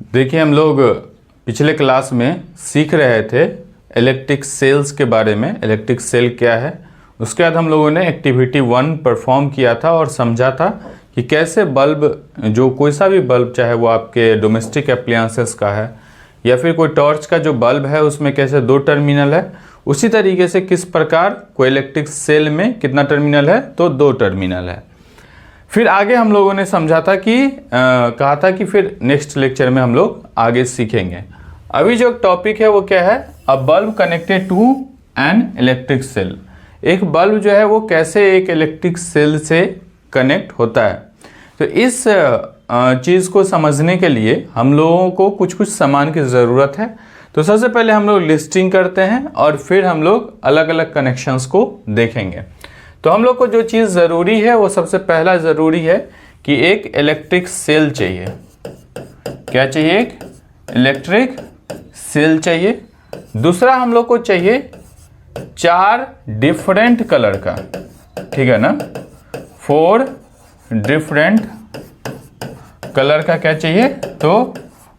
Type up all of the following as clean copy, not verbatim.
देखिए, हम लोग पिछले क्लास में सीख रहे थे इलेक्ट्रिक सेल्स के बारे में। इलेक्ट्रिक सेल क्या है, उसके बाद हम लोगों ने एक्टिविटी 1 परफॉर्म किया था और समझा था कि कैसे बल्ब, जो कोई सा भी बल्ब, चाहे वो आपके डोमेस्टिक एप्लायंसेस का है या फिर कोई टॉर्च का जो बल्ब है, उसमें कैसे 2 टर्मिनल है, उसी तरीके से किस प्रकार कोई इलेक्ट्रिक सेल में कितना टर्मिनल है, तो 2 टर्मिनल है। फिर आगे हम लोगों ने समझा था कि कहा था कि फिर नेक्स्ट लेक्चर में हम लोग आगे सीखेंगे। अभी जो टॉपिक है वो क्या है, a bulb connected to an electric cell. एक बल्ब जो है वो कैसे एक इलेक्ट्रिक सेल से कनेक्ट होता है। तो इस चीज़ को समझने के लिए हम लोगों को कुछ कुछ सामान की ज़रूरत है। तो सबसे पहले हम लोग लिस्टिंग करते हैं और फिर हम लोग अलग अलग कनेक्शंस को देखेंगे। तो हम लोग को जो चीज़ ज़रूरी है वो सबसे पहला ज़रूरी है कि एक इलेक्ट्रिक सेल चाहिए। क्या चाहिए? एक इलेक्ट्रिक सेल चाहिए। दूसरा हम लोग को चाहिए 4 डिफरेंट कलर का, ठीक है ना, 4 डिफरेंट कलर का क्या चाहिए, तो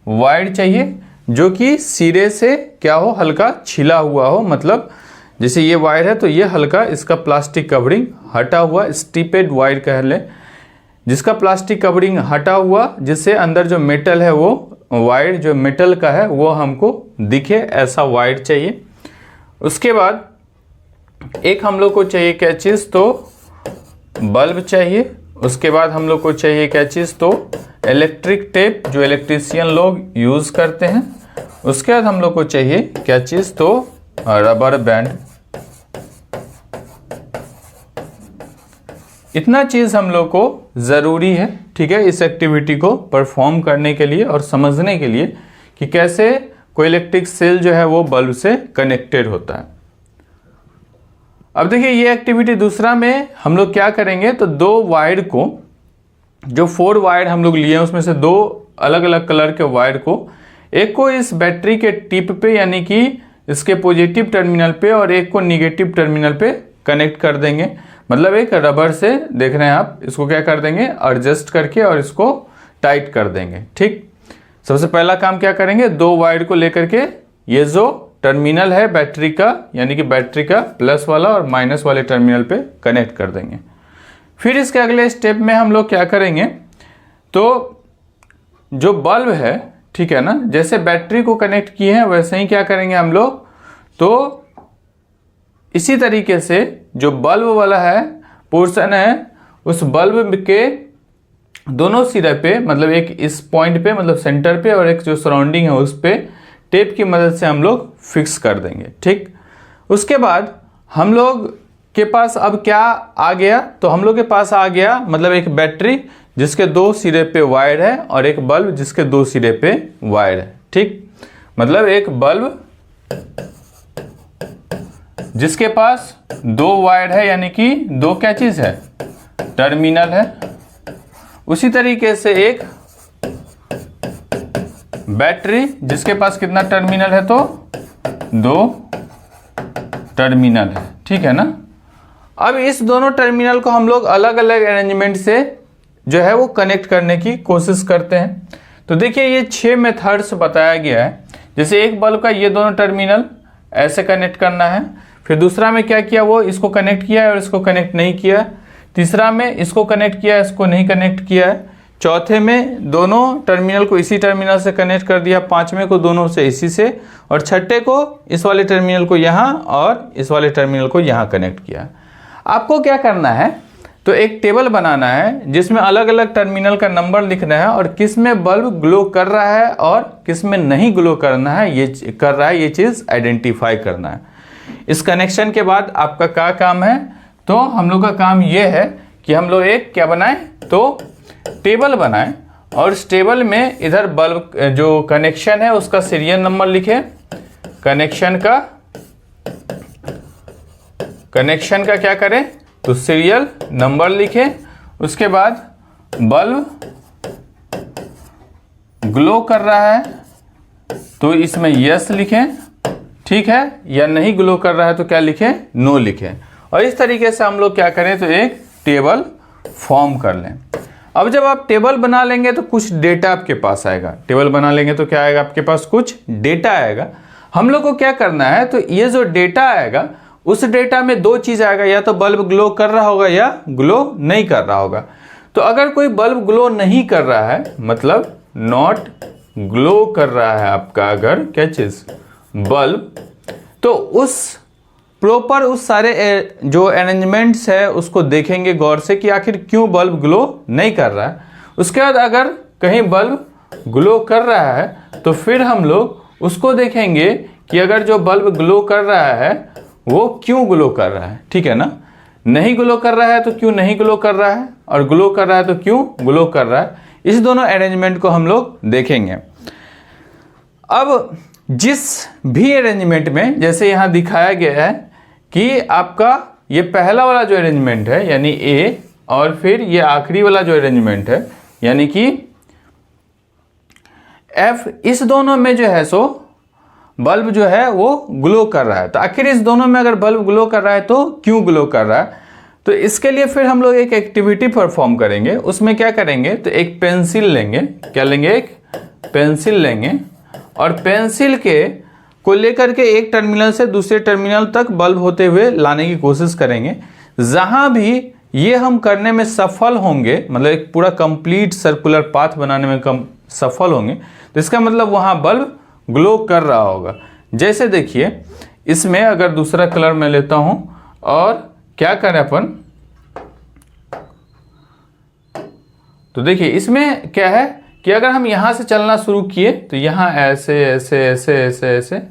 वायर चाहिए, जो कि सिरे से क्या हो, हल्का छिला हुआ हो। मतलब जैसे ये वायर है तो ये हल्का, इसका प्लास्टिक कवरिंग हटा हुआ, स्टिपेड वायर कह लें, जिसका प्लास्टिक कवरिंग हटा हुआ, जिससे अंदर जो मेटल है वो वायर जो मेटल का है वो हमको दिखे, ऐसा वायर चाहिए। उसके बाद एक हम लोग को चाहिए क्या चीज़, तो बल्ब चाहिए। उसके बाद हम लोग को चाहिए क्या चीज़, तो इलेक्ट्रिक टेप, जो इलेक्ट्रीशियन लोग यूज़ करते हैं। उसके बाद हम लोग को चाहिए क्या चीज़, तो रबर बैंड। इतना चीज़ हम लोग को ज़रूरी है, ठीक है, इस एक्टिविटी को परफॉर्म करने के लिए और समझने के लिए कि कैसे कोई इलेक्ट्रिक सेल जो है वो बल्ब से कनेक्टेड होता है। अब देखिए, ये एक्टिविटी दूसरा में हम लोग क्या करेंगे, तो 2 वायर को, जो 4 वायर हम लोग लिए हैं उसमें से 2 अलग अलग कलर के वायर को, एक को इस बैटरी के टिप पे यानी कि इसके पॉजिटिव टर्मिनल पे और एक को निगेटिव टर्मिनल पे कनेक्ट कर देंगे। मतलब एक रबर से, देख रहे हैं आप, इसको क्या कर देंगे, एडजस्ट करके और इसको टाइट कर देंगे। ठीक, सबसे पहला काम क्या करेंगे, 2 वायर को लेकर के ये जो टर्मिनल है बैटरी का, यानी कि बैटरी का प्लस वाला और माइनस वाले टर्मिनल पे कनेक्ट कर देंगे। फिर इसके अगले स्टेप में हम लोग क्या करेंगे, तो जो बल्ब है, ठीक है ना, जैसे बैटरी को कनेक्ट किए हैं वैसे ही क्या करेंगे हम लोग, तो इसी तरीके से जो बल्ब वाला है पोर्शन है, उस बल्ब के दोनों सिरे पे, मतलब एक इस पॉइंट पे, मतलब सेंटर पे, और एक जो सराउंडिंग है उस पे टेप की मदद से हम लोग फिक्स कर देंगे। ठीक, उसके बाद हम लोग के पास अब क्या आ गया, तो हम लोग के पास आ गया मतलब एक बैटरी जिसके 2 सिरे पे वायर है और एक बल्ब जिसके 2 सिरे पे वायर है। ठीक, मतलब एक बल्ब जिसके पास 2 वायर है, यानी कि 2 क्या चीज है, टर्मिनल है। उसी तरीके से एक बैटरी जिसके पास कितना टर्मिनल है, तो 2 टर्मिनल है। ठीक है ना। अब इस दोनों टर्मिनल को हम लोग अलग अलग अरेंजमेंट से जो है वो कनेक्ट करने की कोशिश करते हैं। तो देखिए, ये 6 मेथड्स बताया गया है। जैसे एक बल्ब का ये दोनों टर्मिनल ऐसे कनेक्ट करना है, फिर दूसरा में क्या किया, वो इसको कनेक्ट किया है और इसको कनेक्ट नहीं किया। तीसरा में इसको कनेक्ट किया है, इसको नहीं कनेक्ट किया है। चौथे में दोनों टर्मिनल को इसी टर्मिनल से कनेक्ट कर दिया, 5वें को दोनों से इसी से, और छठे को इस वाले टर्मिनल को यहाँ और इस वाले टर्मिनल को यहाँ कनेक्ट किया। आपको क्या करना है, तो एक टेबल बनाना है जिसमें अलग अलग टर्मिनल का नंबर लिखना है और किस में बल्ब ग्लो कर रहा है और किस में नहीं ग्लो करना है, ये कर रहा है, ये चीज़ आइडेंटिफाई करना है। इस कनेक्शन के बाद आपका क्या काम है, तो हम लोग का काम ये है कि हम लोग एक क्या बनाएं, तो टेबल बनाएं और इस टेबल में इधर बल्ब जो कनेक्शन है उसका सीरियल नंबर लिखें। कनेक्शन का क्या करें, तो सीरियल नंबर लिखें। उसके बाद बल्ब ग्लो कर रहा है तो इसमें यस लिखें, ठीक है, या नहीं ग्लो कर रहा है तो क्या लिखें, नो लिखें। और इस तरीके से हम लोग क्या करें, तो एक टेबल फॉर्म कर लें। अब जब आप टेबल बना लेंगे तो कुछ डेटा आपके पास आएगा। टेबल बना लेंगे तो क्या आएगा, आपके पास कुछ डेटा आएगा। हम लोग को क्या करना है, तो ये जो डेटा आएगा उस डेटा में दो चीज आएगा, या तो बल्ब ग्लो कर रहा होगा या ग्लो नहीं कर रहा होगा। तो अगर कोई बल्ब ग्लो नहीं कर रहा है, मतलब नॉट ग्लो कर रहा है आपका अगर क्या चीज बल्ब, तो उस प्रॉपर उस सारे जो अरेंजमेंट्स है उसको देखेंगे गौर से कि आखिर क्यों बल्ब ग्लो नहीं कर रहा है। उसके बाद अगर कहीं बल्ब ग्लो कर रहा है तो फिर हम लोग उसको देखेंगे कि अगर जो बल्ब ग्लो कर रहा है वो क्यों ग्लो कर रहा है, ठीक है ना। नहीं ग्लो कर रहा है तो क्यों नहीं ग्लो कर रहा है, और ग्लो कर रहा है तो क्यों ग्लो कर रहा है। इस दोनों अरेंजमेंट को हम लोग देखेंगे। अब जिस भी अरेंजमेंट में, जैसे यहां दिखाया गया है कि आपका ये पहला वाला जो अरेंजमेंट है यानी ए, और फिर ये आखिरी वाला जो अरेंजमेंट है यानी कि एफ, इस दोनों में जो है सो बल्ब जो है वो ग्लो कर रहा है। तो आखिर इस दोनों में अगर बल्ब ग्लो कर रहा है तो क्यों ग्लो कर रहा है, तो इसके लिए फिर हम लोग एक एक्टिविटी परफॉर्म करेंगे। उसमें क्या करेंगे, तो एक पेंसिल लेंगे, क्या लेंगे, एक पेंसिल लेंगे, और पेंसिल के को लेकर के एक टर्मिनल से दूसरे टर्मिनल तक बल्ब होते हुए लाने की कोशिश करेंगे। जहां भी ये हम करने में सफल होंगे, मतलब एक पूरा कंप्लीट सर्कुलर पाथ बनाने में सफल होंगे, तो इसका मतलब वहां बल्ब ग्लो कर रहा होगा। जैसे देखिए इसमें अगर दूसरा कलर मैं लेता हूं और क्या करें अपन, तो देखिए इसमें क्या है कि अगर हम यहां से चलना शुरू किए तो यहां ऐसे ऐसे ऐसे ऐसे ऐसे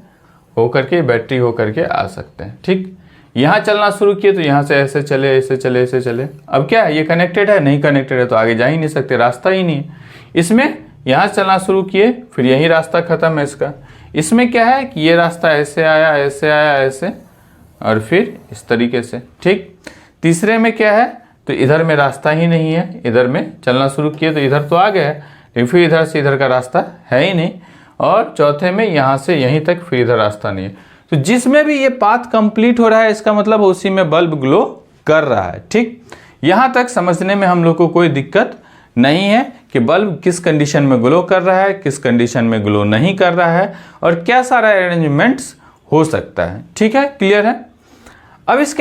होकर के बैटरी होकर के आ सकते हैं, ठीक। यहां चलना शुरू किए तो यहां से ऐसे चले ऐसे चले ऐसे चले। अब क्या है, ये कनेक्टेड है, नहीं कनेक्टेड है तो आगे जा ही नहीं सकते, रास्ता ही नहीं है। इसमें यहां चलना शुरू किए फिर यही रास्ता खत्म है इसका। इसमें क्या है कि ये रास्ता ऐसे आया ऐसे आया ऐसे, और फिर इस तरीके से, ठीक। तीसरे में क्या है, तो इधर में रास्ता ही नहीं है, इधर में चलना शुरू किए तो इधर तो आ गया है लेकिन फिर इधर से इधर का रास्ता है ही नहीं, और चौथे में यहां से यहीं तक फिर इधर रास्ता नहीं है। तो जिसमें भी ये पाथ कंप्लीट हो रहा है इसका मतलब उसी में बल्ब ग्लो कर रहा है, ठीक। यहां तक समझने में हम लोग को कोई दिक्कत नहीं है कि बल्ब किस कंडीशन में ग्लो कर रहा है, किस कंडीशन में ग्लो नहीं कर रहा है, और क्या सारा अरेंजमेंट्स हो सकता है, ठीक है, क्लियर है। अब इसके